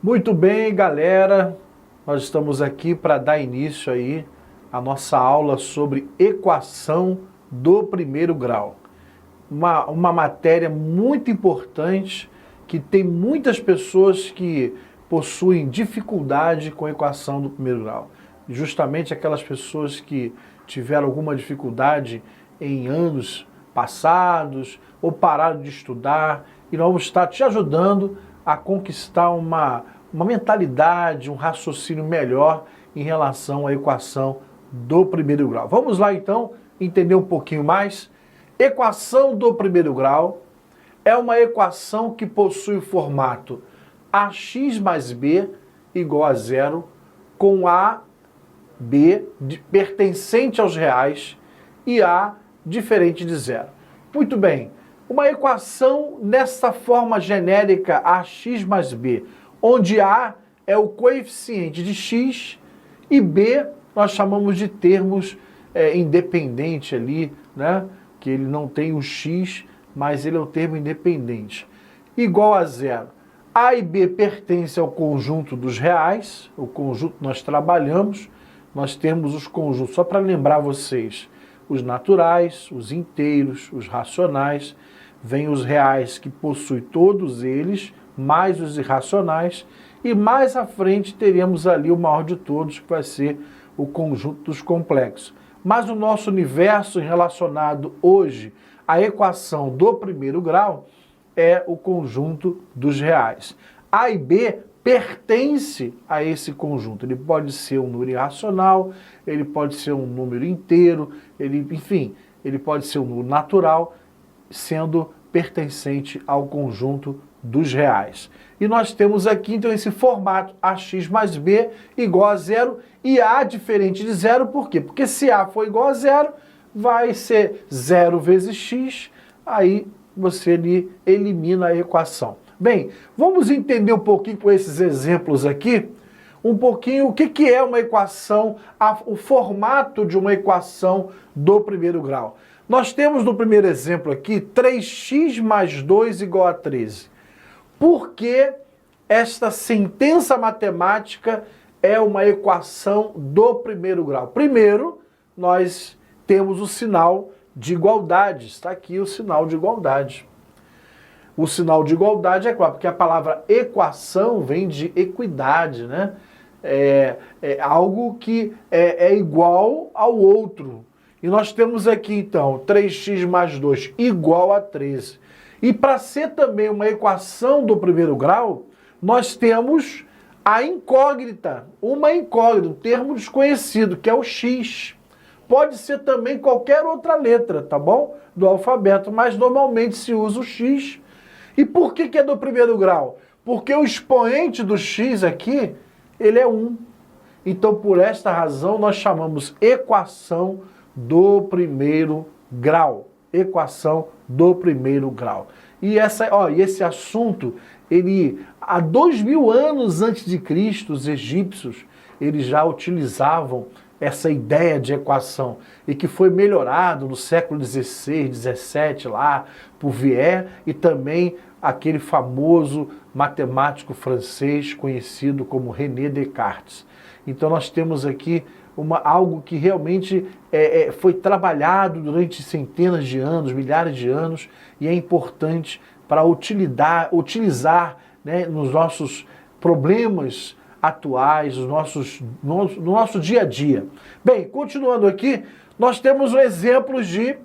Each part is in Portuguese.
Muito bem, galera, nós estamos aqui para dar início aí à nossa aula sobre equação do primeiro grau. Uma matéria muito importante que tem muitas pessoas que possuem dificuldade com a equação do primeiro grau. Justamente aquelas pessoas que tiveram alguma dificuldade em anos passados ou pararam de estudar, e nós vamos estar te ajudando a conquistar uma mentalidade, um raciocínio melhor em relação à equação do primeiro grau. Vamos lá então entender um pouquinho mais. Equação do primeiro grau é uma equação que possui o formato ax mais b igual a zero, com a, b pertencente aos reais e a diferente de zero. Muito bem, uma equação nessa forma genérica ax mais b, onde a é o coeficiente de x e b nós chamamos de termos independente ali, né? Que ele não tem o x, mas ele é o termo independente. Igual a zero. A e b pertencem ao conjunto dos reais, o conjunto nós trabalhamos, nós temos os conjuntos, só para lembrar vocês, os naturais, os inteiros, os racionais, vem os reais que possuem todos eles, mais os irracionais, e mais à frente teremos ali o maior de todos, que vai ser o conjunto dos complexos. Mas o nosso universo relacionado hoje à equação do primeiro grau é o conjunto dos reais. A e b pertence a esse conjunto. Ele pode ser um número irracional, ele pode ser um número inteiro, enfim, ele pode ser um número natural, sendo pertencente ao conjunto dos reais. E nós temos aqui, então, esse formato ax mais b igual a zero e a diferente de zero, por quê? Porque se a for igual a zero, vai ser 0 vezes x, aí você ali elimina a equação. Bem, vamos entender um pouquinho com esses exemplos aqui, um pouquinho o que é uma equação, o formato de uma equação do primeiro grau. Nós temos no primeiro exemplo aqui 3x mais 2 igual a 13. Por que esta sentença matemática é uma equação do primeiro grau? Primeiro, nós temos o sinal de igualdade. Está aqui o sinal de igualdade. O sinal de igualdade é claro, porque a palavra equação vem de equidade, né? É algo que é igual ao outro. E nós temos aqui, então, 3x mais 2 igual a 13. E para ser também uma equação do primeiro grau, nós temos a incógnita, um termo desconhecido, que é o x. Pode ser também qualquer outra letra, tá bom? Do alfabeto, mas normalmente se usa o x. E por que é do primeiro grau? Porque o expoente do x aqui, ele é 1. Então, por esta razão, nós chamamos equação do primeiro grau. Equação do primeiro grau. E esse assunto, há 2000 anos antes de Cristo, os egípcios, eles já utilizavam essa ideia de equação, e que foi melhorado no século XVI, XVII, lá, por Vier, e também aquele famoso matemático francês conhecido como René Descartes. Então nós temos aqui algo que realmente foi trabalhado durante centenas de anos, milhares de anos, e é importante para utilizar, né, nos nossos problemas atuais, no nosso dia a dia. Bem, continuando aqui, nós temos exemplos de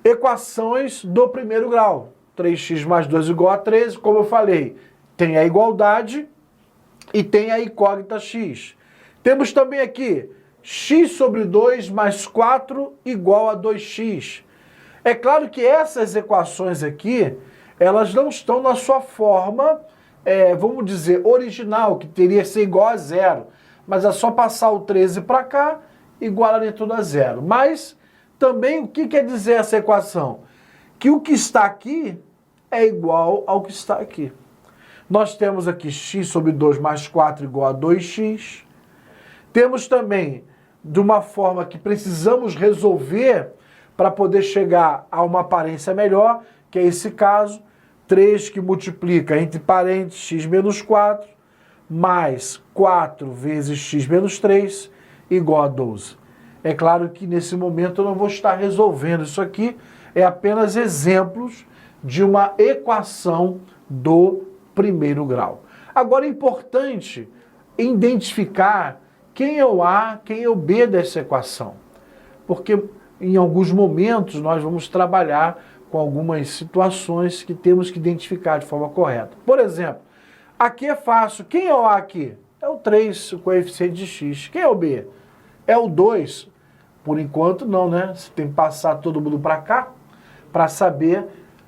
equações do primeiro grau. 3x mais 2 igual a 13, como eu falei, tem a igualdade e tem a incógnita x. Temos também aqui x sobre 2 mais 4 igual a 2x. É claro que essas equações aqui, elas não estão na sua forma, vamos dizer, original, que teria que ser igual a zero. Mas é só passar o 13 para cá, igualaria tudo a zero. Mas também o que quer dizer essa equação? Que o que está aqui é igual ao que está aqui. Nós temos aqui x sobre 2 mais 4 igual a 2x. Temos também, de uma forma que precisamos resolver para poder chegar a uma aparência melhor, que é esse caso, 3 que multiplica entre parênteses x menos 4, mais 4 vezes x menos 3, igual a 12. É claro que nesse momento eu não vou estar resolvendo isso aqui, é apenas exemplos de uma equação do primeiro grau. Agora é importante identificar quem é o A, quem é o B dessa equação, porque em alguns momentos nós vamos trabalhar com algumas situações que temos que identificar de forma correta. Por exemplo, aqui é fácil. Quem é o A aqui? É o 3, o coeficiente de x. Quem é o B? É o 2. Por enquanto não, né? Você tem que passar todo mundo para cá para saber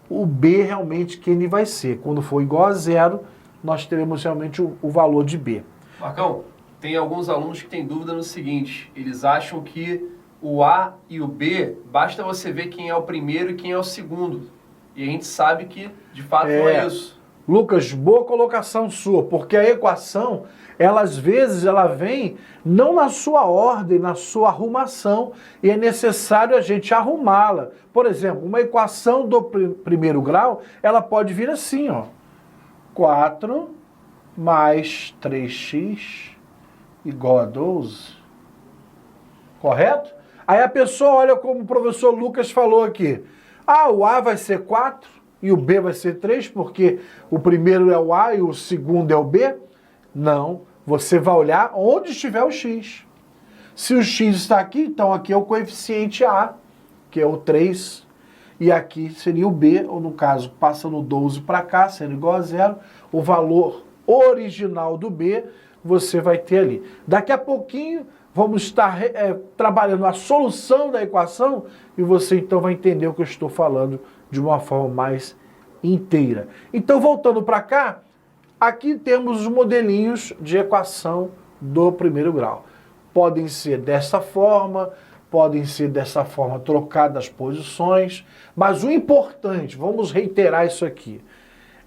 o B realmente quem ele vai ser. Quando for igual a 0, nós teremos realmente o valor de B. Marcão, tem alguns alunos que têm dúvida no seguinte, eles acham que o A e o B, basta você ver quem é o primeiro e quem é o segundo. E a gente sabe que, de fato, não é isso. Lucas, boa colocação sua, porque a equação, ela às vezes, ela vem não na sua ordem, na sua arrumação, e é necessário a gente arrumá-la. Por exemplo, uma equação do primeiro grau, ela pode vir assim, ó. 4 mais 3x igual a 12. Correto? Aí a pessoa olha como o professor Lucas falou aqui. Ah, o A vai ser 4 e o B vai ser 3, porque o primeiro é o A e o segundo é o B? Não. Você vai olhar onde estiver o x. Se o x está aqui, então aqui é o coeficiente A, que é o 3. E aqui seria o B, ou no caso, passando o 12 para cá, sendo igual a 0. O valor original do B, você vai ter ali. Daqui a pouquinho, vamos estar trabalhando a solução da equação e você então vai entender o que eu estou falando de uma forma mais inteira. Então, voltando para cá, aqui temos os modelinhos de equação do primeiro grau. Podem ser dessa forma, podem ser dessa forma trocadas as posições, mas o importante, vamos reiterar isso aqui,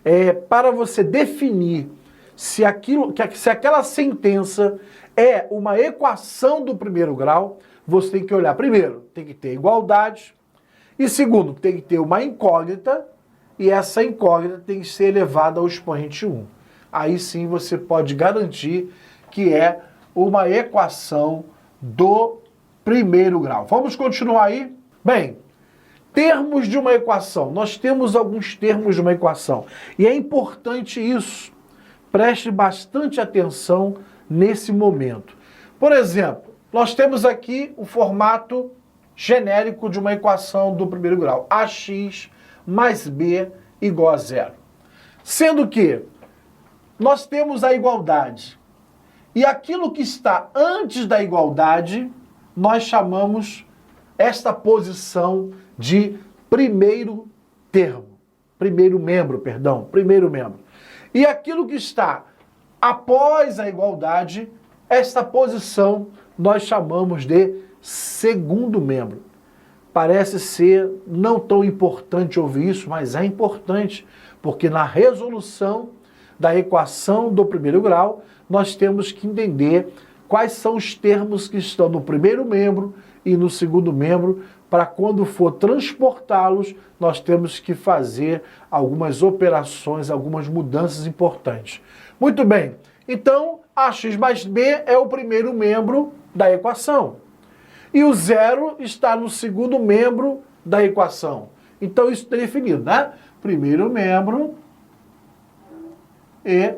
é para você definir se aquela sentença é uma equação do primeiro grau, você tem que olhar, primeiro, tem que ter igualdade, e segundo, tem que ter uma incógnita, e essa incógnita tem que ser elevada ao expoente 1. Aí sim você pode garantir que é uma equação do primeiro grau. Vamos continuar aí? Bem, termos de uma equação. Nós temos alguns termos de uma equação, e é importante isso. Preste bastante atenção nesse momento. Por exemplo, nós temos aqui o formato genérico de uma equação do primeiro grau. AX mais B igual a 0. Sendo que nós temos a igualdade. E aquilo que está antes da igualdade, nós chamamos esta posição de primeiro membro. E aquilo que está após a igualdade, esta posição nós chamamos de segundo membro. Parece ser não tão importante ouvir isso, mas é importante, porque na resolução da equação do primeiro grau, nós temos que entender quais são os termos que estão no primeiro membro e no segundo membro, para quando for transportá-los, nós temos que fazer algumas operações, algumas mudanças importantes. Muito bem, então AX mais B é o primeiro membro da equação. E o 0 está no segundo membro da equação. Então isso está definido, né? Primeiro membro e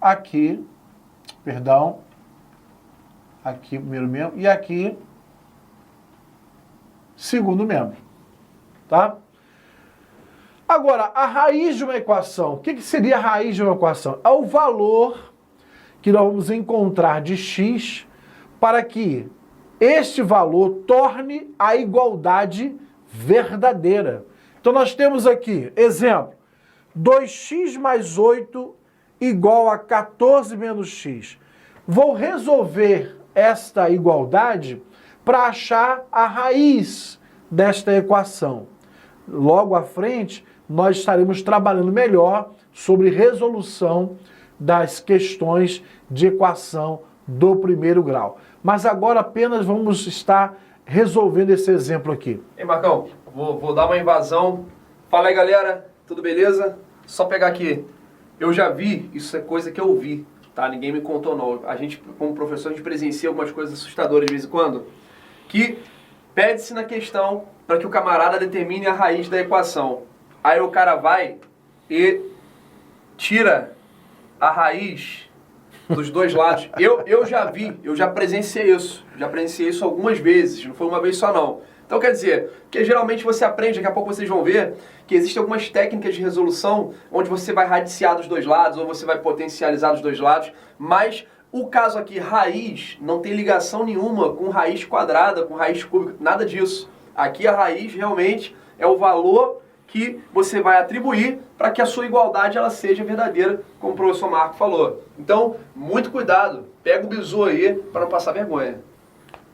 aqui, aqui primeiro membro e aqui segundo membro, tá? Agora, a raiz de uma equação, o que seria a raiz de uma equação? É o valor que nós vamos encontrar de x para que este valor torne a igualdade verdadeira. Então nós temos aqui, exemplo, 2x mais 8 igual a 14 menos x. Vou resolver esta igualdade para achar a raiz desta equação. Logo à frente, nós estaremos trabalhando melhor sobre resolução das questões de equação do primeiro grau. Mas agora apenas vamos estar resolvendo esse exemplo aqui. Ei, Marcão, vou dar uma invasão. Fala aí, galera, tudo beleza? Só pegar aqui. Eu já vi, isso é coisa que eu vi, tá? Ninguém me contou não. A gente, como professor, a gente presencia algumas coisas assustadoras de vez em quando, que pede-se na questão para que o camarada determine a raiz da equação. Aí o cara vai e tira a raiz dos dois lados. Eu já vi, eu já presenciei isso algumas vezes, não foi uma vez só não. Então quer dizer, que geralmente você aprende, daqui a pouco vocês vão ver, que existem algumas técnicas de resolução onde você vai radiciar dos dois lados ou você vai potencializar dos dois lados, mas o caso aqui, raiz, não tem ligação nenhuma com raiz quadrada, com raiz cúbica, nada disso. Aqui a raiz realmente é o valor que você vai atribuir para que a sua igualdade ela seja verdadeira, como o professor Marco falou. Então, muito cuidado, pega o bizu aí para não passar vergonha.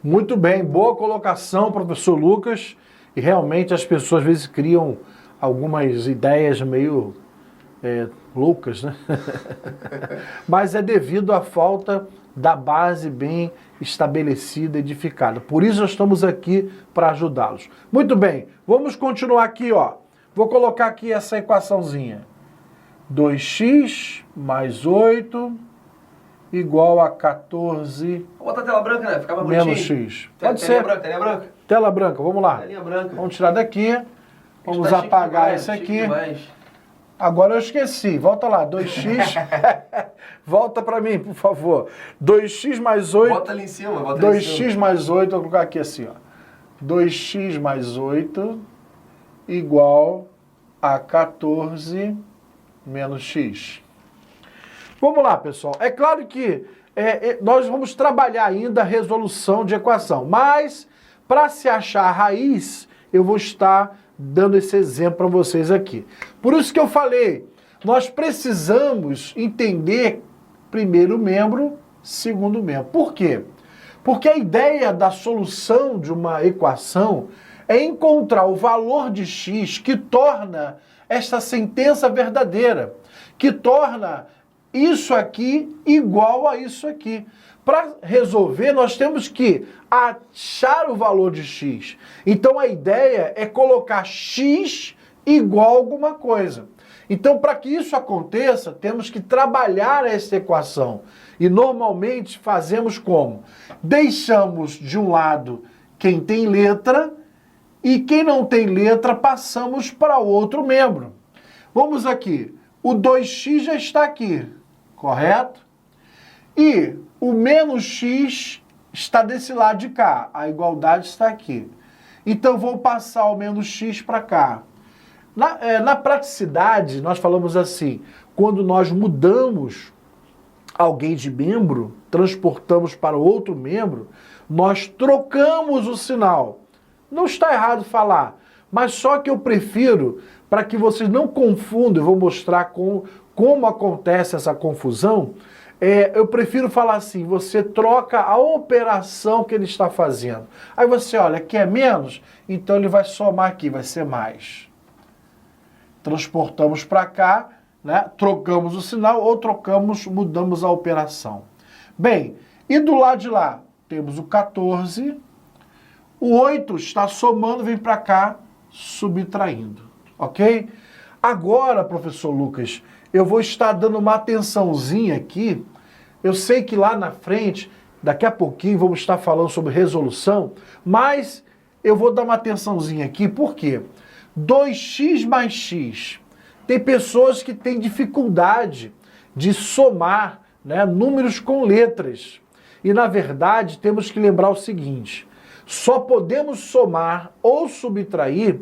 Muito bem, boa colocação, professor Lucas. E realmente as pessoas às vezes criam algumas ideias meio loucas, né? Mas é devido à falta da base bem estabelecida, edificada. Por isso nós estamos aqui para ajudá-los. Muito bem, vamos continuar aqui, ó. Vou colocar aqui essa equaçãozinha. 2x mais 8 igual a 14 Vou botar a tela branca, né? Fica mais menos bonitinho. x. Pode Telinha ser. branca, telinha branca. Tela branca, vamos lá. Telinha branca. Vamos tirar daqui. Vamos Tá chique apagar demais, esse chique aqui. demais. Agora eu esqueci. Volta lá, 2x. Volta para mim, por favor. 2x mais 8. Bota ali em cima, bota ali em cima. 2x mais 8, vou colocar aqui assim, ó. 2x mais 8 igual a 14 menos x. Vamos lá, pessoal. É claro que nós vamos trabalhar ainda a resolução de equação, mas para se achar a raiz, eu vou estar dando esse exemplo para vocês aqui. Por isso que eu falei, nós precisamos entender primeiro membro, segundo membro. Por quê? Porque a ideia da solução de uma equação é encontrar o valor de x que torna esta sentença verdadeira, que torna isso aqui igual a isso aqui. Para resolver, nós temos que achar o valor de x. Então a ideia é colocar x igual a alguma coisa. Então, para que isso aconteça, temos que trabalhar essa equação. E normalmente fazemos como? Deixamos de um lado quem tem letra e quem não tem letra passamos para o outro membro. Vamos aqui. O 2x já está aqui, correto? E o menos x está desse lado de cá. A igualdade está aqui. Então, vou passar o menos x para cá. Na praticidade, nós falamos assim, quando nós mudamos alguém de membro, transportamos para outro membro, nós trocamos o sinal. Não está errado falar, mas só que eu prefiro, para que vocês não confundam, eu vou mostrar como acontece essa confusão, eu prefiro falar assim, você troca a operação que ele está fazendo. Aí você olha, aqui é menos, então ele vai somar aqui, vai ser mais. Transportamos para cá, né? Trocamos o sinal ou mudamos a operação. Bem, e do lado de lá, temos o 14, o 8 está somando, vem para cá, subtraindo, ok? Agora, professor Lucas, eu vou estar dando uma atençãozinha aqui, eu sei que lá na frente, daqui a pouquinho, vamos estar falando sobre resolução, mas eu vou dar uma atençãozinha aqui, por quê? 2x mais x. Tem pessoas que têm dificuldade de somar, né, números com letras. E, na verdade, temos que lembrar o seguinte, só podemos somar ou subtrair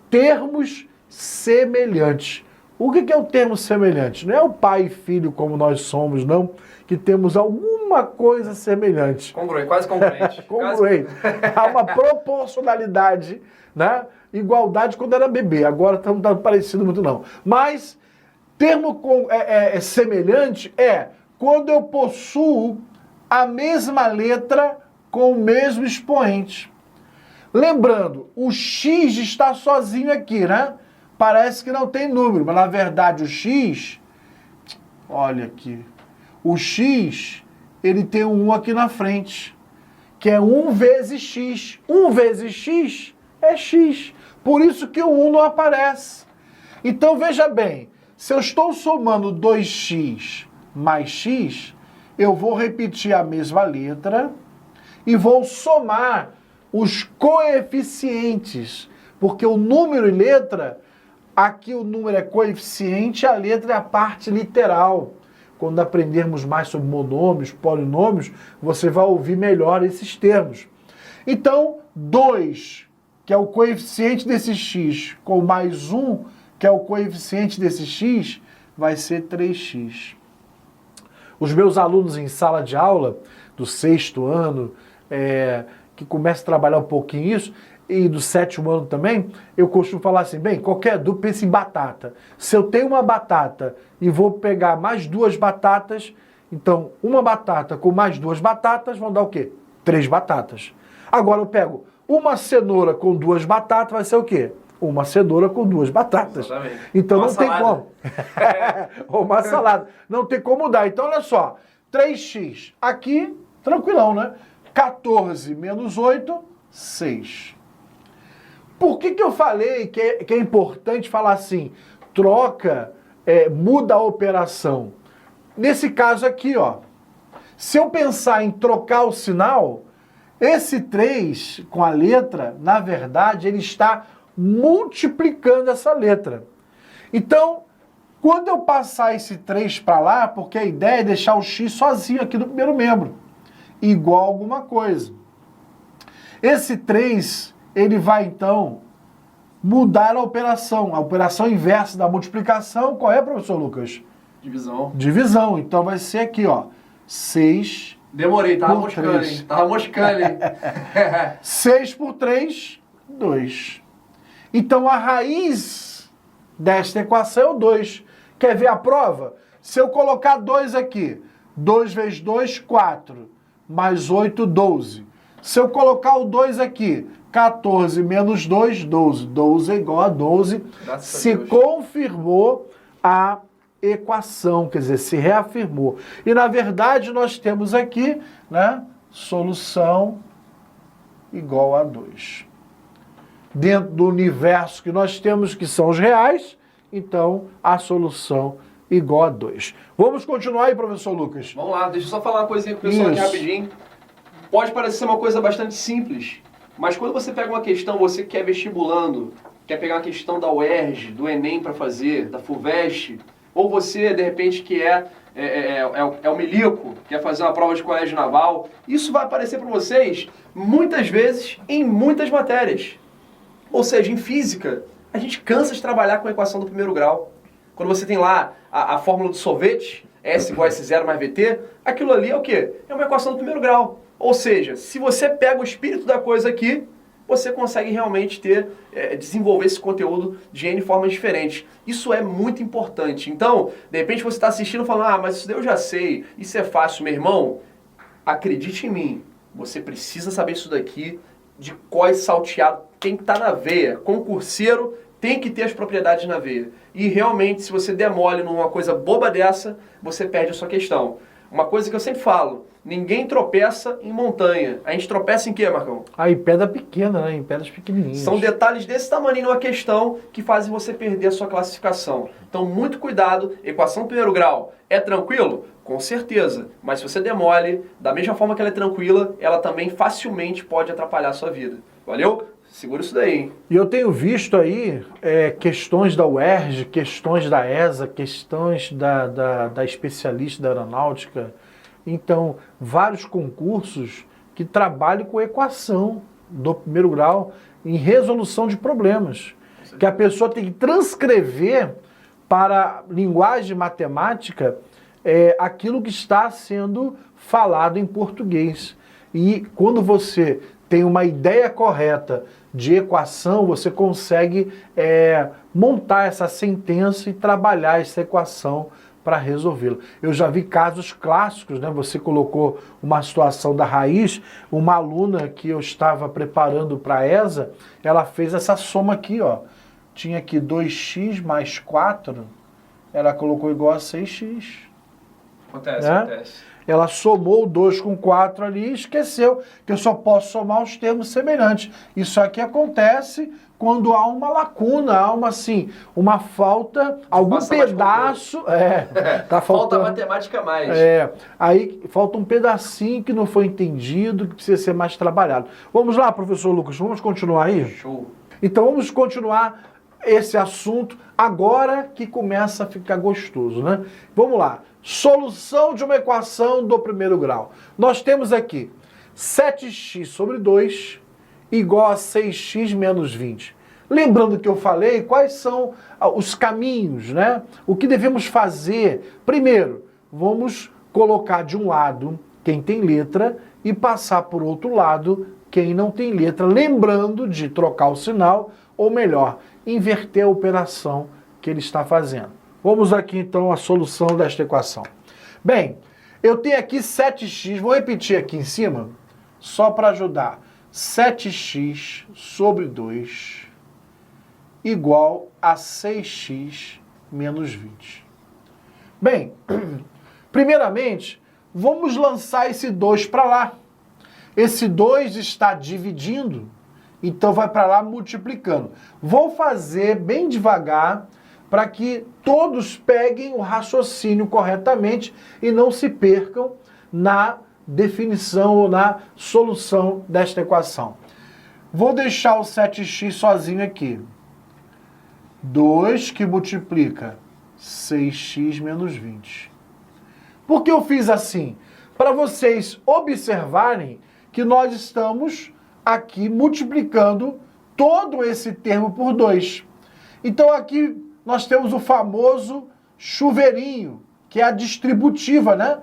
termos semelhantes. O que é o termo semelhante? Não é o pai e filho como nós somos, não, que temos alguma coisa semelhante. Congruente, quase congruente. Congruente. Há uma proporcionalidade, né? Igualdade quando era bebê, agora estamos dando parecido muito não. Mas termo semelhante é quando eu possuo a mesma letra com o mesmo expoente. Lembrando, o x está sozinho aqui, né? Parece que não tem número, mas na verdade o x, olha aqui, o x, ele tem um 1 aqui na frente, que é 1 vezes x. 1 vezes x é x. Por isso que o 1 não aparece. Então, veja bem, Se eu estou somando 2x mais x, eu vou repetir a mesma letra e vou somar os coeficientes, porque o número e letra, aqui o número é coeficiente, a letra é a parte literal. Quando aprendermos mais sobre monômios, polinômios, você vai ouvir melhor esses termos. Então, 2, que é o coeficiente desse x, com mais 1, que é o coeficiente desse x, vai ser 3x. Os meus alunos em sala de aula, do 6º ano, que começam a trabalhar um pouquinho isso, e do 7º ano também, eu costumo falar assim, bem, qualquer dúvida, pensa em batata. Se eu tenho uma batata e vou pegar mais 2 batatas, então uma batata com mais 2 batatas vão dar o quê? 3 batatas. Agora eu pego uma cenoura com 2 batatas, vai ser o quê? Uma cenoura com 2 batatas. Exatamente. Então uma não salada. tem como. Ou uma salada. Não tem como mudar. Então olha só, 3x. Aqui, tranquilão, né? 14 menos 8, 6. Por que eu falei que é importante falar assim, troca, muda a operação? Nesse caso aqui, ó, se eu pensar em trocar o sinal, esse 3 com a letra, na verdade, ele está multiplicando essa letra. Então, quando eu passar esse 3 para lá, porque a ideia é deixar o x sozinho aqui no primeiro membro, igual a alguma coisa. Esse 3, ele vai então mudar a operação inversa da multiplicação. Qual é, professor Lucas? Divisão. Divisão. Então vai ser aqui, ó, 6. Demorei, tava por moscando, 3. hein? Tava moscando, hein? 6 por 3, 2. Então a raiz desta equação é o 2. Quer ver a prova? Se eu colocar 2 aqui, 2 vezes 2, 4, mais 8, 12. Se eu colocar o 2 aqui, 14 menos 2, 12. 12 é igual a 12. Se confirmou a equação, quer dizer, se reafirmou. E na verdade nós temos aqui, né, solução igual a 2. Dentro do universo que nós temos, que são os reais, então a solução igual a 2. Vamos continuar aí, professor Lucas? Vamos lá, deixa eu só falar uma coisinha com o pessoal aqui rapidinho. Pode parecer uma coisa bastante simples, mas quando você pega uma questão, você que é vestibulando, quer pegar uma questão da UERJ, do Enem para fazer, da FUVEST, ou você, de repente, que é o milico, quer fazer uma prova de colégio naval, isso vai aparecer para vocês, muitas vezes, em muitas matérias. Ou seja, em física, a gente cansa de trabalhar com a equação do primeiro grau. Quando você tem lá a fórmula do sorvete, S igual a S0 mais VT, aquilo ali é o quê? É uma equação do primeiro grau. Ou seja, se você pega o espírito da coisa aqui, você consegue realmente desenvolver esse conteúdo de N formas diferentes. Isso é muito importante. Então, de repente você está assistindo e falando, mas isso daí eu já sei, isso é fácil, meu irmão. Acredite em mim, você precisa saber isso daqui, de cós salteado, tem que estar na veia. Concurseiro tem que ter as propriedades na veia. E realmente, se você demole numa coisa boba dessa, você perde a sua questão. Uma coisa que eu sempre falo, ninguém tropeça em montanha. A gente tropeça em quê, Marcão? Em pedra pequena, né? Em pedras pequenininhas. São detalhes desse tamanho numa questão que fazem você perder a sua classificação. Então, muito cuidado. Equação do primeiro grau é tranquilo? Com certeza. Mas se você demole, da mesma forma que ela é tranquila, ela também facilmente pode atrapalhar a sua vida. Valeu? Segura isso daí, hein? E eu tenho visto aí questões da UERJ, questões da ESA, questões da especialista da aeronáutica. Então, vários concursos que trabalham com equação do primeiro grau em resolução de problemas. Que a pessoa tem que transcrever para linguagem matemática aquilo que está sendo falado em português. E quando você tem uma ideia correta de equação, você consegue montar essa sentença e trabalhar essa equação para resolvê-la. Eu já vi casos clássicos, né? Você colocou uma situação da raiz, uma aluna que eu estava preparando para a ESA, ela fez essa soma aqui, ó. Tinha aqui 2x mais 4, ela colocou igual a 6x. Acontece. Ela somou 2 com 4 ali e esqueceu que eu só posso somar os termos semelhantes. Isso aqui acontece quando há uma lacuna, há uma falta, algum Passa mais pedaço. Tá Falta faltando. matemática a mais. Aí falta um pedacinho que não foi entendido, que precisa ser mais trabalhado. Vamos lá, professor Lucas, vamos continuar aí? Show. Então vamos continuar esse assunto agora que começa a ficar gostoso, né? Vamos lá. Solução de uma equação do primeiro grau. Nós temos aqui 7x sobre 2 igual a 6x menos 20. Lembrando que eu falei quais são os caminhos, né? O que devemos fazer? Primeiro, vamos colocar de um lado quem tem letra e passar por outro lado quem não tem letra, lembrando de trocar o sinal, ou melhor, inverter a operação que ele está fazendo. Vamos aqui então à solução desta equação. Bem, eu tenho aqui 7x, vou repetir aqui em cima, só para ajudar. 7x sobre 2 igual a 6x menos 20. Bem, primeiramente, vamos lançar esse 2 para lá. Esse 2 está dividindo, então vai para lá multiplicando. Vou fazer bem devagar para que todos peguem o raciocínio corretamente e não se percam na definição ou na solução desta equação. Vou deixar o 7x sozinho aqui. 2 que multiplica 6x menos 20. Por que eu fiz assim? Para vocês observarem que nós estamos aqui multiplicando todo esse termo por 2. Então aqui nós temos o famoso chuveirinho, que é a distributiva, né?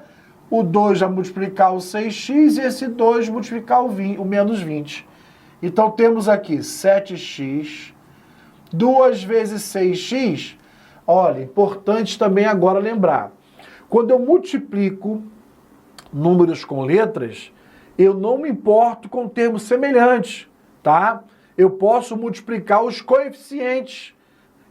O 2 vai multiplicar o 6x e esse 2 multiplicar o menos 20. Então temos aqui 7x, 2 vezes 6x. Olha, importante também agora lembrar. Quando eu multiplico números com letras, eu não me importo com termos semelhantes, tá? Eu posso multiplicar os coeficientes.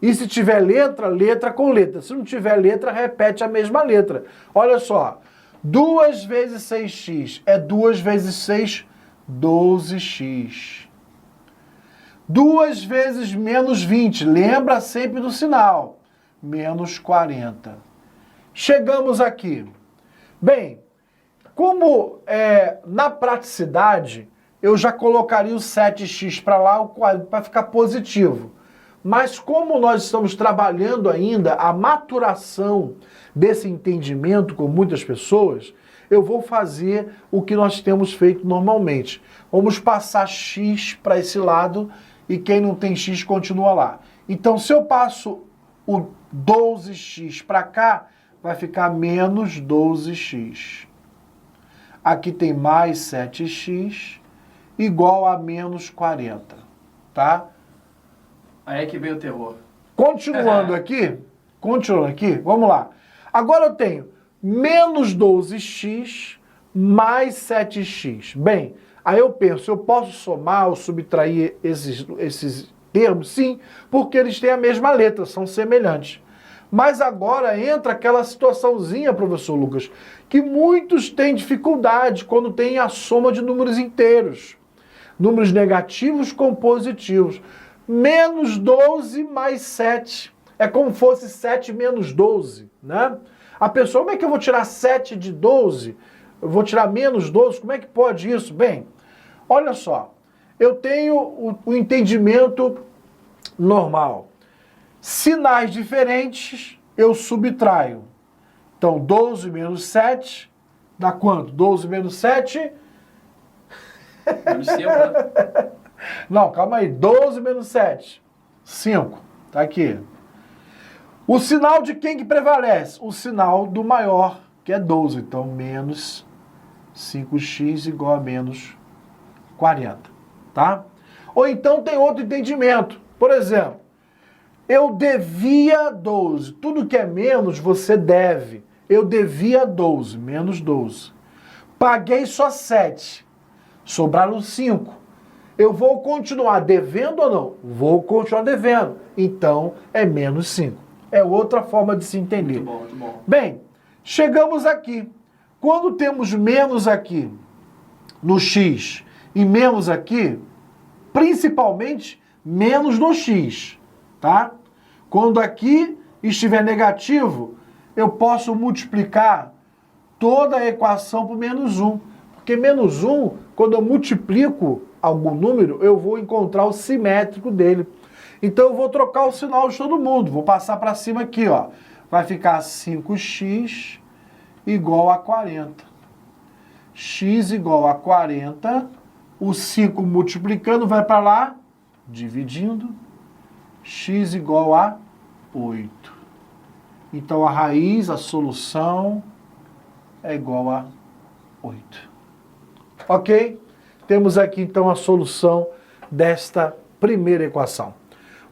E se tiver letra, letra com letra. Se não tiver letra, repete a mesma letra. Olha só, 2 vezes 6x é 2 vezes 6, 12x. 2 vezes menos 20, lembra sempre do sinal, menos 40. Chegamos aqui. Bem, como na praticidade, eu já colocaria o 7x para lá, o 40 para ficar positivo. Mas como nós estamos trabalhando ainda a maturação desse entendimento com muitas pessoas, eu vou fazer o que nós temos feito normalmente. Vamos passar x para esse lado e quem não tem x continua lá. Então, se eu passo o 12x para cá, vai ficar menos 12x. Aqui tem mais 7x igual a menos 40, tá? Aí é que vem o terror. Continuando aqui, vamos lá. Agora eu tenho menos 12x mais 7x. Bem, aí eu penso, eu posso somar ou subtrair esses termos? Sim, porque eles têm a mesma letra, são semelhantes. Mas agora entra aquela situaçãozinha, professor Lucas, que muitos têm dificuldade quando tem a soma de números inteiros. Números negativos com positivos. Menos 12 mais 7. É como se fosse 7 menos 12, né? A pessoa, como é que eu vou tirar 7 de 12? Eu vou tirar menos 12? Como é que pode isso? Bem, olha só. Eu tenho o entendimento normal. Sinais diferentes, eu subtraio. Então, 12 menos 7 dá quanto? 12 menos 7? Menos 5, né? Não, calma aí. 12 menos 7. 5. Tá aqui. O sinal de quem que prevalece? O sinal do maior, que é 12. Então, menos 5x igual a menos 40. Tá? Ou então tem outro entendimento. Por exemplo, eu devia 12. Tudo que é menos, você deve. Eu devia 12. Menos 12. Paguei só 7. Sobraram 5. Eu vou continuar devendo ou não? Vou continuar devendo. Então, é menos 5. É outra forma de se entender. Muito bom, muito bom. Bem, chegamos aqui. Quando temos menos aqui no x e menos aqui, principalmente menos 2x, tá? Quando aqui estiver negativo, eu posso multiplicar toda a equação por menos 1. Porque menos 1, quando eu multiplico algum número, eu vou encontrar o simétrico dele. Então eu vou trocar o sinal de todo mundo. Vou passar para cima aqui, ó. Vai ficar 5x igual a 40. X igual a 40. O 5 multiplicando vai para lá, dividindo. X igual a 8. Então a raiz, a solução é igual a 8. Ok? Temos aqui então a solução desta primeira equação.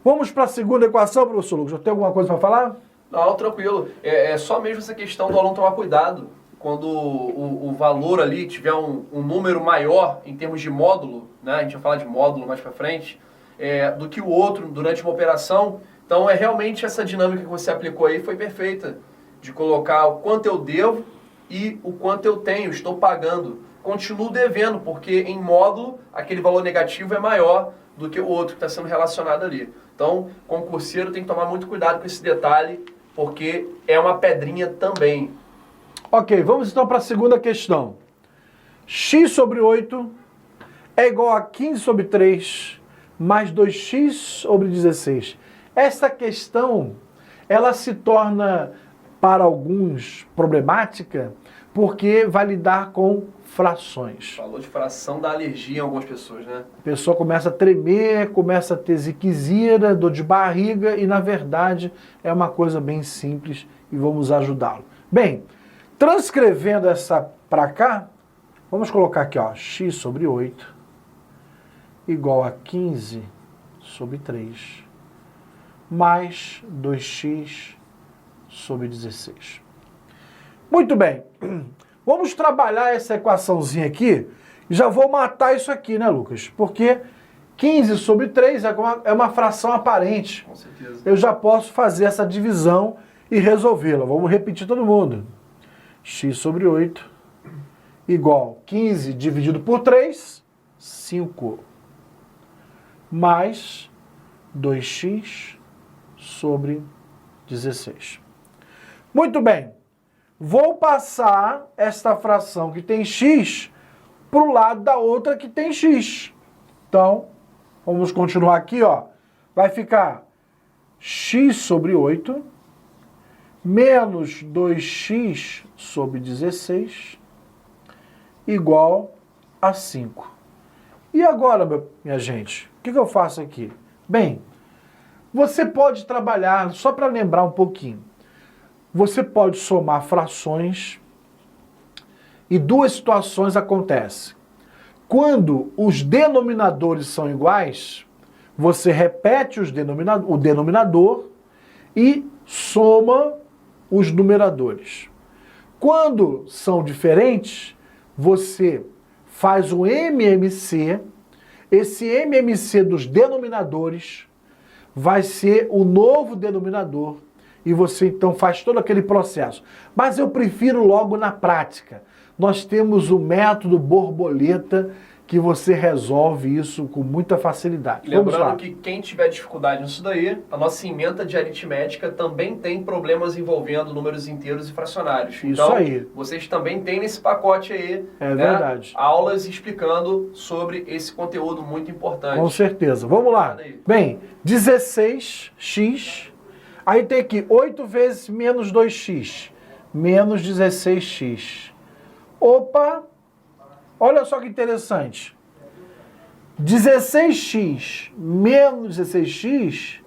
Vamos para a segunda equação, professor Lucas. Já tem alguma coisa para falar? Não, tranquilo. É só mesmo essa questão do aluno tomar cuidado. Quando o valor ali tiver um número maior em termos de módulo, né? A gente vai falar de módulo mais para frente, do que o outro durante uma operação. Então realmente essa dinâmica que você aplicou aí foi perfeita. De colocar o quanto eu devo e o quanto eu tenho, estou pagando. Continuo devendo, porque em módulo aquele valor negativo é maior do que o outro que está sendo relacionado ali. Então, concurseiro tem que tomar muito cuidado com esse detalhe, porque é uma pedrinha também. Ok, vamos então para a segunda questão. X sobre 8 é igual a 15 sobre 3 mais 2x sobre 16. Essa questão, ela se torna, para alguns, problemática, porque vai lidar com frações. Falou de fração da alergia em algumas pessoas, né? A pessoa começa a tremer, começa a ter ziquezira, dor de barriga e, na verdade, é uma coisa bem simples e vamos ajudá-lo. Bem, transcrevendo essa para cá, vamos colocar aqui, ó, x sobre 8 igual a 15 sobre 3 mais 2x sobre 16. Muito bem. Vamos trabalhar essa equaçãozinha aqui e já vou matar isso aqui, né, Lucas? Porque 15 sobre 3 é uma fração aparente. Com certeza. Eu já posso fazer essa divisão e resolvê-la. Vamos repetir todo mundo. X sobre 8 igual 15 dividido por 3, 5. Mais 2x sobre 16. Muito bem. Vou passar esta fração que tem x para o lado da outra que tem x. Então, vamos continuar aqui, ó. Vai ficar x sobre 8 menos 2x sobre 16 igual a 5. E agora, minha gente, o que eu faço aqui? Bem, você pode trabalhar, só para lembrar um pouquinho, você pode somar frações e duas situações acontecem. Quando os denominadores são iguais, você repete o denominador e soma os numeradores. Quando são diferentes, você faz o MMC, esse MMC dos denominadores vai ser o novo denominador e você então faz todo aquele processo. Mas eu prefiro logo na prática. Nós temos o método borboleta que você resolve isso com muita facilidade. Lembrando que quem tiver dificuldade nisso daí, a nossa ementa de aritmética também tem problemas envolvendo números inteiros e fracionários. Isso então, aí. Vocês também têm nesse pacote aí, é verdade, aulas explicando sobre esse conteúdo muito importante. Com certeza. Vamos lá. Bem, 16x, aí tem aqui 8 vezes menos 2x, menos 16x. Opa! Olha só que interessante. 16x menos 16x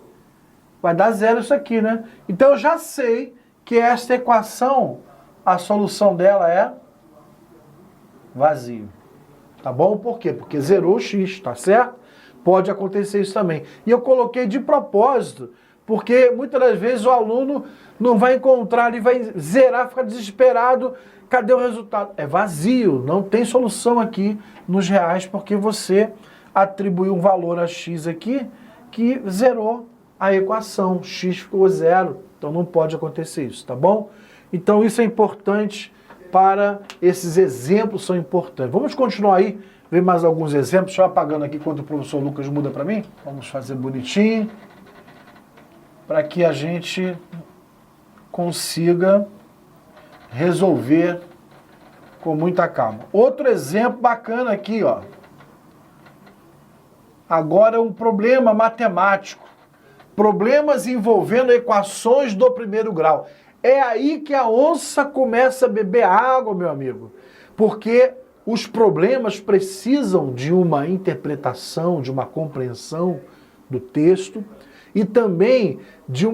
vai dar zero isso aqui, né? Então eu já sei que esta equação, a solução dela é vazio. Tá bom? Por quê? Porque zerou o x, tá certo? Pode acontecer isso também. E eu coloquei de propósito, porque muitas das vezes o aluno não vai encontrar, ele vai zerar, ficar desesperado. Cadê o resultado? É vazio, não tem solução aqui nos reais, porque você atribuiu um valor a x aqui que zerou a equação. X ficou zero, então não pode acontecer isso, tá bom? Então isso é importante para esses exemplos são importantes. Vamos continuar aí, ver mais alguns exemplos. Deixa eu apagando aqui enquanto o professor Lucas muda para mim. Vamos fazer bonitinho, para que a gente consiga resolver com muita calma. Outro exemplo bacana aqui, ó. Agora um problema matemático. Problemas envolvendo equações do primeiro grau. É aí que a onça começa a beber água, meu amigo. Porque os problemas precisam de uma interpretação, de uma compreensão do texto e também de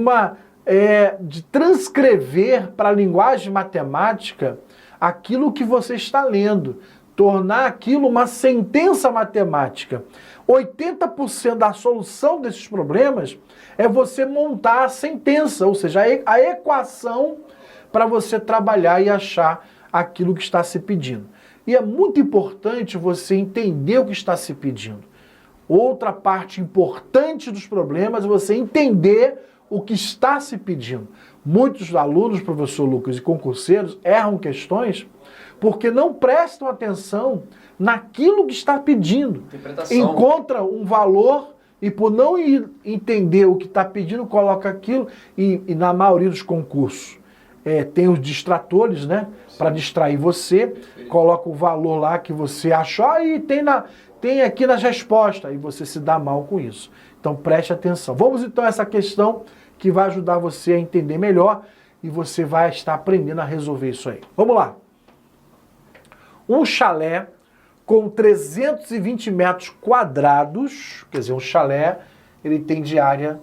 de transcrever para a linguagem matemática aquilo que você está lendo, tornar aquilo uma sentença matemática. 80% da solução desses problemas é você montar a sentença, ou seja, a equação para você trabalhar e achar aquilo que está se pedindo. E é muito importante você entender o que está se pedindo. Outra parte importante dos problemas é você entender o que está se pedindo. Muitos alunos, professor Lucas, e concurseiros erram questões porque não prestam atenção naquilo que está pedindo. Encontra um valor e por não entender o que está pedindo, coloca aquilo e na maioria dos concursos tem os distratores, né? Para distrair você, coloca o valor lá que você achou e tem aqui nas respostas e você se dá mal com isso. Então preste atenção. Vamos então a essa questão que vai ajudar você a entender melhor e você vai estar aprendendo a resolver isso aí. Vamos lá. Um chalé com 320 metros quadrados, quer dizer, um chalé, ele tem de área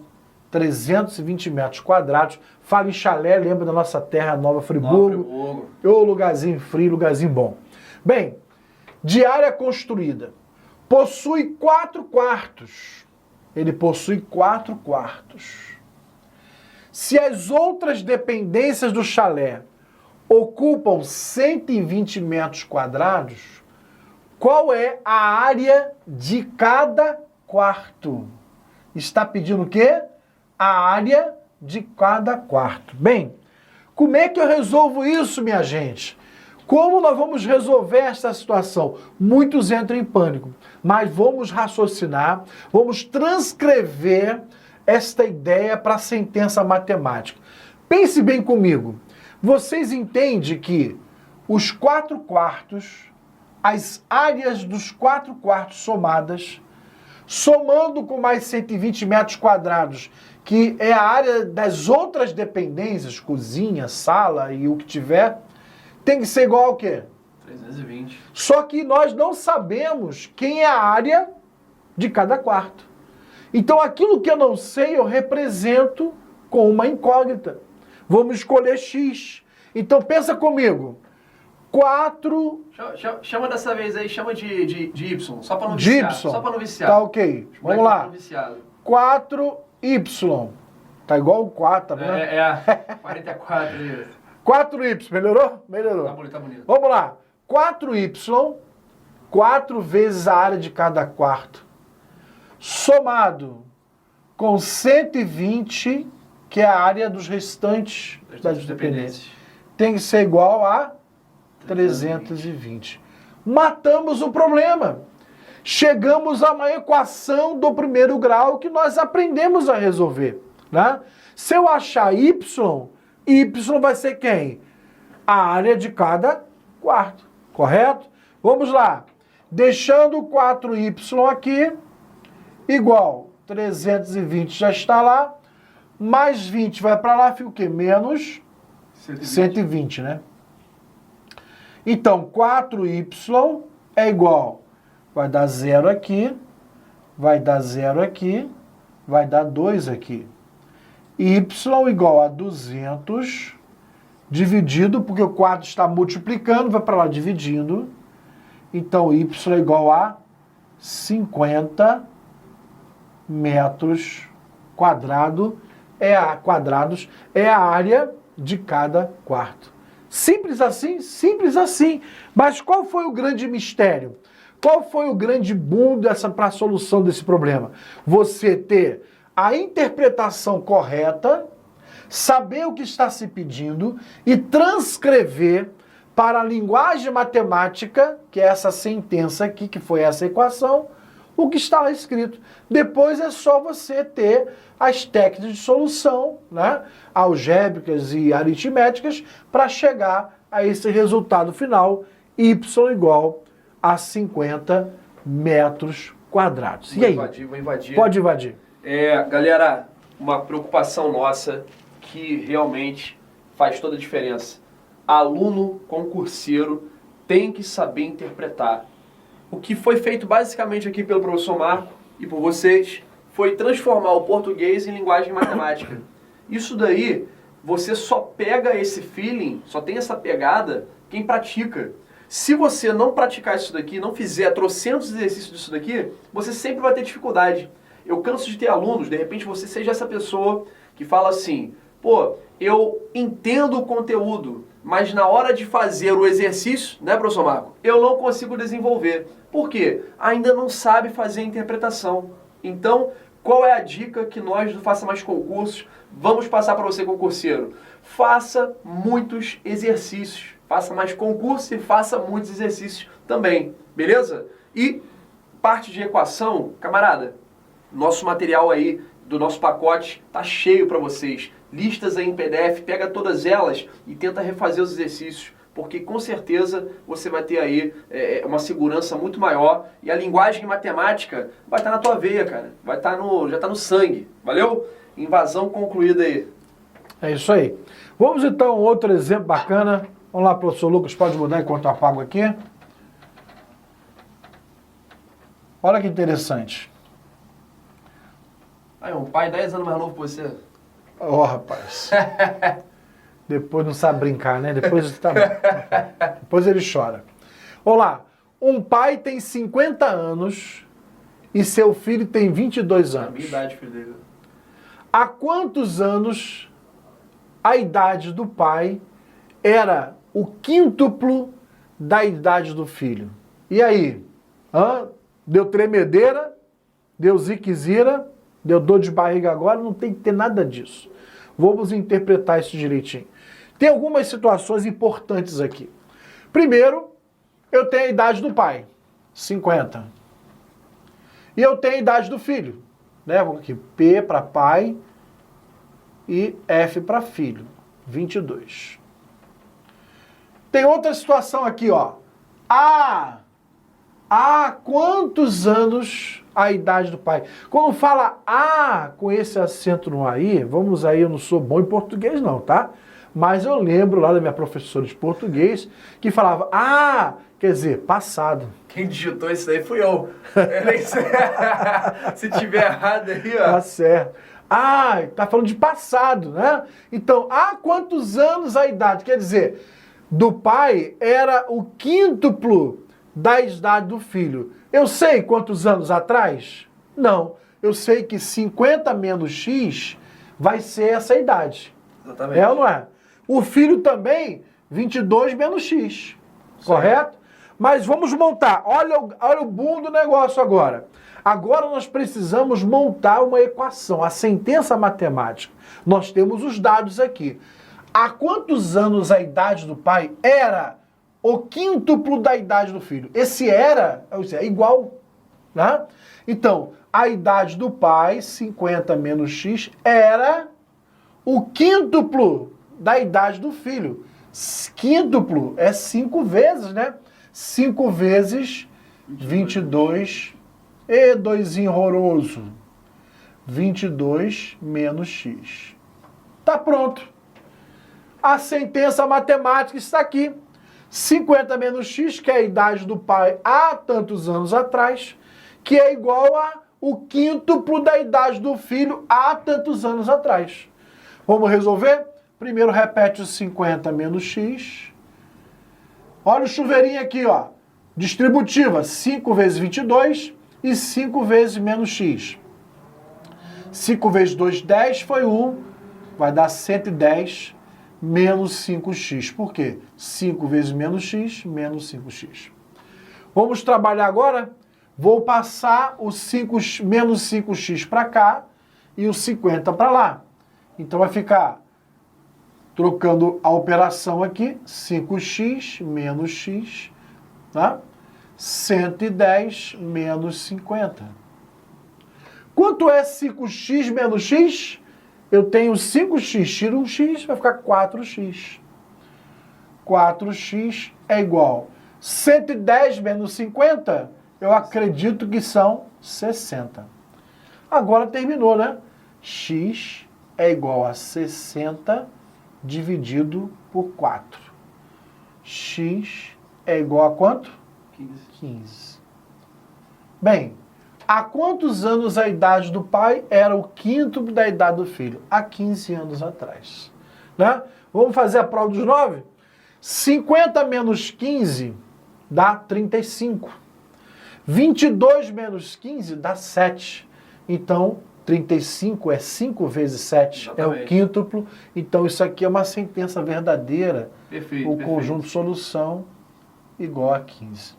320 metros quadrados. Fala em chalé, lembra da nossa terra Nova Friburgo. Ô, lugarzinho frio, lugarzinho bom. Bem, de área construída, possui 4 quartos. Ele possui 4 quartos. Se as outras dependências do chalé ocupam 120 metros quadrados, qual é a área de cada quarto? Está pedindo o quê? A área de cada quarto. Bem, como é que eu resolvo isso, minha gente? Como nós vamos resolver essa situação? Muitos entram em pânico, mas vamos raciocinar, vamos transcrever esta ideia para a sentença matemática. Pense bem comigo. Vocês entendem que os 4 quartos, as áreas dos 4 quartos somadas, somando com mais 120 metros quadrados, que é a área das outras dependências, cozinha, sala e o que tiver, tem que ser igual ao quê? 320. Só que nós não sabemos quem é a área de cada quarto. Então aquilo que eu não sei, eu represento com uma incógnita. Vamos escolher X. Então pensa comigo. 4... Chama dessa vez aí, chama de Y, só para não viciar. Só para não viciar. Tá ok. Vamos lá. 4Y. Tá igual o 4, né? 44 isso. 4Y, melhorou? Melhorou. Tá bonito. Vamos lá. 4Y, 4 vezes a área de cada quarto, somado com 120, que é a área dos restantes das dependências, tem que ser igual a 320. Matamos o problema. Chegamos a uma equação do primeiro grau que nós aprendemos a resolver, né? Se eu achar Y, Y vai ser quem? A área de cada quarto, correto? Vamos lá. Deixando 4Y aqui, igual 320 já está lá, mais 20 vai para lá, fica o quê? Menos 120, né? Então, 4Y é igual, vai dar 0 aqui, vai dar 0 aqui, vai dar 2 aqui. Y igual a 200, dividido, porque o 4 está multiplicando, vai para lá dividindo. Então, Y é igual a 50 metros quadrados é a área de cada quarto. Simples assim? Simples assim. Mas qual foi o grande mistério? Qual foi o grande boom para a solução desse problema? Você ter a interpretação correta, saber o que está se pedindo e transcrever para a linguagem matemática, que é essa sentença aqui, que foi essa equação, o que está lá escrito. Depois é só você ter as técnicas de solução, né, algébricas e aritméticas, para chegar a esse resultado final, y igual a 50 metros quadrados. E aí? Vou invadir. Pode invadir. Galera, uma preocupação nossa que realmente faz toda a diferença. Aluno concurseiro tem que saber interpretar. O que foi feito basicamente aqui pelo professor Marco e por vocês foi transformar o português em linguagem matemática. Isso daí, você só pega esse feeling, só tem essa pegada quem pratica. Se você não praticar isso daqui, não fizer trocentos exercícios disso daqui, você sempre vai ter dificuldade. Eu canso de ter alunos, de repente você seja essa pessoa que fala assim, pô, eu entendo o conteúdo, mas na hora de fazer o exercício, né, professor Marco, eu não consigo desenvolver. Por quê? Ainda não sabe fazer a interpretação. Então, qual é a dica que nós do Faça Mais Concursos vamos passar para você, concurseiro? Faça muitos exercícios. Faça mais concursos e faça muitos exercícios também, beleza? E parte de equação, camarada, nosso material aí do nosso pacote tá cheio para vocês. Listas aí em PDF, pega todas elas e tenta refazer os exercícios, porque com certeza você vai ter aí uma segurança muito maior e a linguagem matemática vai estar na tua veia, cara. Vai estar já está no sangue. Valeu? Invasão concluída aí. É isso aí. Vamos então a outro exemplo bacana. Vamos lá, professor Lucas, pode mudar enquanto eu apago aqui. Olha que interessante. Aí, um pai 10 anos mais novo que você. Ó, rapaz. Depois não sabe brincar, né? Depois tá bom. Depois ele chora. Olá, um pai tem 50 anos e seu filho tem 22 anos. A minha idade, filho dele. Há quantos anos a idade do pai era o quíntuplo da idade do filho? E aí? Deu tremedeira? Deu ziquezira? Deu dor de barriga agora? Não tem que ter nada disso. Vamos interpretar isso direitinho. Tem algumas situações importantes aqui. Primeiro, eu tenho a idade do pai, 50. E eu tenho a idade do filho. Né? Vamos aqui, P para pai e F para filho, 22. Tem outra situação aqui, ó. Há quantos anos a idade do pai? Quando fala com esse acento no aí, vamos aí, eu não sou bom em português não, tá? Mas eu lembro lá da minha professora de português que falava, quer dizer, passado. Quem digitou isso daí fui eu. Se tiver errado aí, ó. Tá certo. Tá falando de passado, né? Então, há quantos anos a idade? Quer dizer, do pai era o quíntuplo da idade do filho. Eu sei quantos anos atrás? Não. Eu sei que 50 menos X vai ser essa idade. Exatamente. É ou não é? O filho também, 22 menos X. Sim. Correto? Mas vamos montar. Olha o boom do negócio agora. Agora nós precisamos montar uma equação, a sentença matemática. Nós temos os dados aqui. Há quantos anos a idade do pai era o quíntuplo da idade do filho? Esse era é igual, né? Então, a idade do pai, 50 menos X, era o quíntuplo da idade do filho. Quíntuplo é 5 vezes, né? 5 vezes 22. E 2 horroroso. 22 menos X. Tá pronto. A sentença matemática está aqui. 50 menos X, que é a idade do pai há tantos anos atrás, que é igual a o quíntuplo da idade do filho há tantos anos atrás. Vamos resolver? Primeiro repete os 50 menos X. Olha o chuveirinho aqui, ó. Distributiva, 5 vezes 22 e 5 vezes menos X. 5 vezes 2, 10, foi 1. Vai dar 110 menos 5x. Por quê? 5 vezes menos x, menos 5x. Vamos trabalhar agora? Vou passar o menos 5x para cá e o 50 para lá. Então vai ficar Trocando a operação aqui, 5x menos x, tá? 110 menos 50. Quanto é 5x menos x? Eu tenho 5x, tiro um x, vai ficar 4x. 4x é igual 110 menos 50, eu acredito que são 60. Agora terminou, né? X é igual a 60 dividido por 4. X é igual a quanto? 15. Bem, há quantos anos a idade do pai era o quíntuplo da idade do filho? Há 15 anos atrás. Né? Vamos fazer a prova dos 9? 50 menos 15 dá 35. 22 menos 15 dá 7. Então, 35 é 5 vezes 7, exatamente. É o quíntuplo. Então, isso aqui é uma sentença verdadeira. Perfeito, o conjunto de solução igual a 15.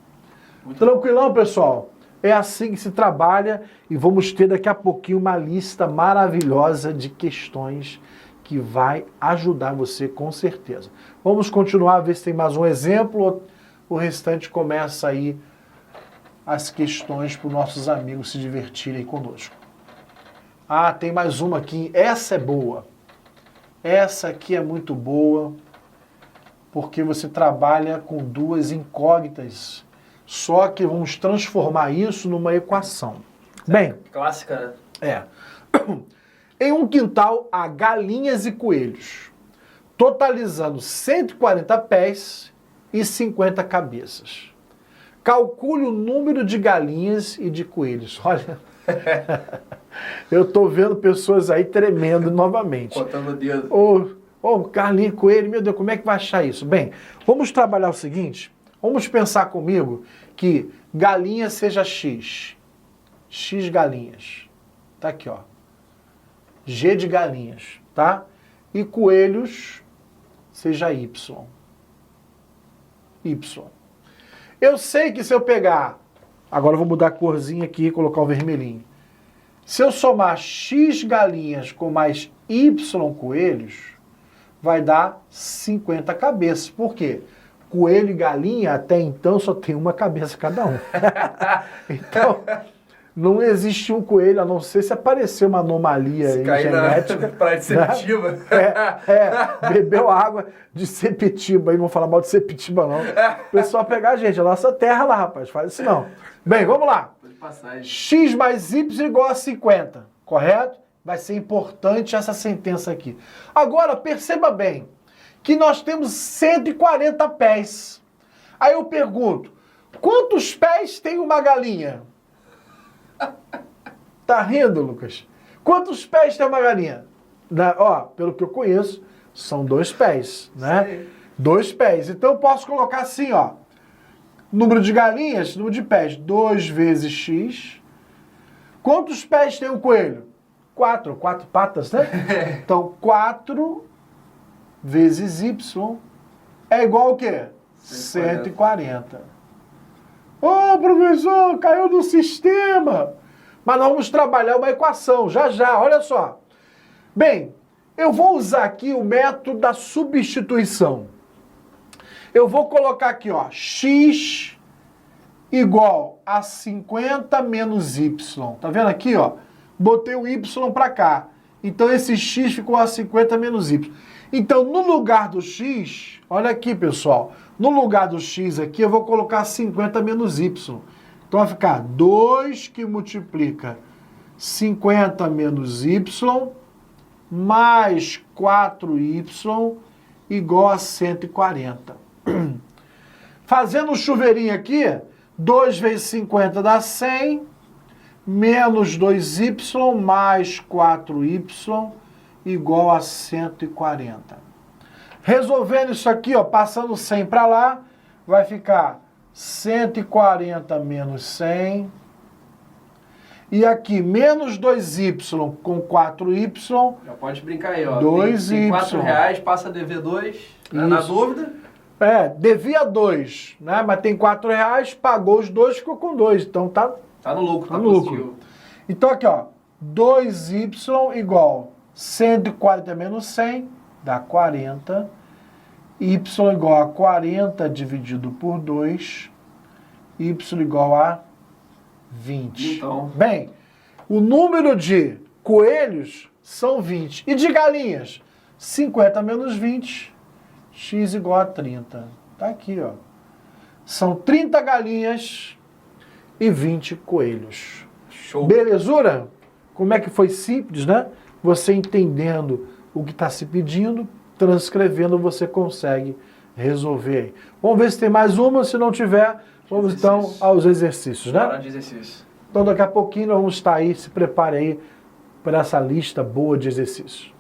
Muito Tranquilão, bom. Pessoal? É assim que se trabalha e vamos ter daqui a pouquinho uma lista maravilhosa de questões que vai ajudar você com certeza. Vamos continuar a ver se tem mais um exemplo. O restante começa aí as questões para os nossos amigos se divertirem conosco. Ah, tem mais uma aqui. Essa é boa. Essa aqui é muito boa, porque você trabalha com duas incógnitas, só que vamos transformar isso numa equação. Bem, clássica, né? É. Em um quintal há galinhas e coelhos, totalizando 140 pés e 50 cabeças. Calcule o número de galinhas e de coelhos. Olha, eu estou vendo pessoas aí tremendo novamente. Contando o dedo. Galinha e coelho, meu Deus, como é que vai achar isso? Bem, vamos trabalhar o seguinte, vamos pensar comigo que galinha seja x. X galinhas. Tá aqui, ó. G de galinhas, tá? E coelhos seja Y. Y. Eu sei que se eu pegar... Agora eu vou mudar a corzinha aqui e colocar o vermelhinho. Se eu somar X galinhas com mais Y coelhos, vai dar 50 cabeças. Por quê? Coelho e galinha, até então, só tem uma cabeça cada um. Então... Não existe um coelho, a não ser se aparecer uma anomalia genética. Praia de Sepetiba. Bebeu água de Sepetiba, aí não vou falar mal de Sepetiba não. O pessoal pegar a gente, a nossa terra lá, rapaz, faz isso não. Bem, vamos lá. X mais Y igual a 50, correto? Vai ser importante essa sentença aqui. Agora, perceba bem, que nós temos 140 pés. Aí eu pergunto, quantos pés tem uma galinha? Tá rindo, Lucas? Quantos pés tem uma galinha? Pelo que eu conheço, são 2 pés, né? Sim. 2 pés. Então eu posso colocar assim, ó. Número de galinhas, número de pés. 2 vezes X. Quantos pés tem um coelho? 4. 4 patas, né? Então 4 vezes Y é igual ao quê? 140. Ô, professor, caiu no sistema. Mas nós vamos trabalhar uma equação, já, olha só. Bem, eu vou usar aqui o método da substituição. Eu vou colocar aqui, ó, x igual a 50 menos y. Tá vendo aqui, ó? Botei o y para cá. Então esse x ficou a 50 menos y. Então, no lugar do x, olha aqui, pessoal. No lugar do x aqui, eu vou colocar 50 menos y. Então, vai ficar 2 que multiplica 50 menos y mais 4y igual a 140. Fazendo um chuveirinho aqui, 2 vezes 50 dá 100, menos 2y mais 4y igual a 140. Resolvendo isso aqui, ó, passando 100 para lá, vai ficar 140 menos 100. E aqui, menos 2y com 4y. Já pode brincar aí, ó. 2y. Tem R$4, passa a dever 2. Né? Na dúvida? Devia 2, né? Mas tem R$4, pagou os 2, ficou com 2. Então tá no lucro, tá no lucro. Então aqui, ó, 2y igual 140 menos 100 dá 40. Y igual a 40 dividido por 2. Y igual a 20. Então. Bem, o número de coelhos são 20. E de galinhas? 50 menos 20, x igual a 30. Tá aqui, ó. São 30 galinhas e 20 coelhos. Show. Belezura? Como é que foi simples, né? Você entendendo o que está se pedindo, transcrevendo, você consegue resolver. Vamos ver se tem mais uma. Se não tiver, vamos então aos exercícios, né? Parar de exercício. Então daqui a pouquinho nós vamos estar aí, se prepare aí para essa lista boa de exercícios.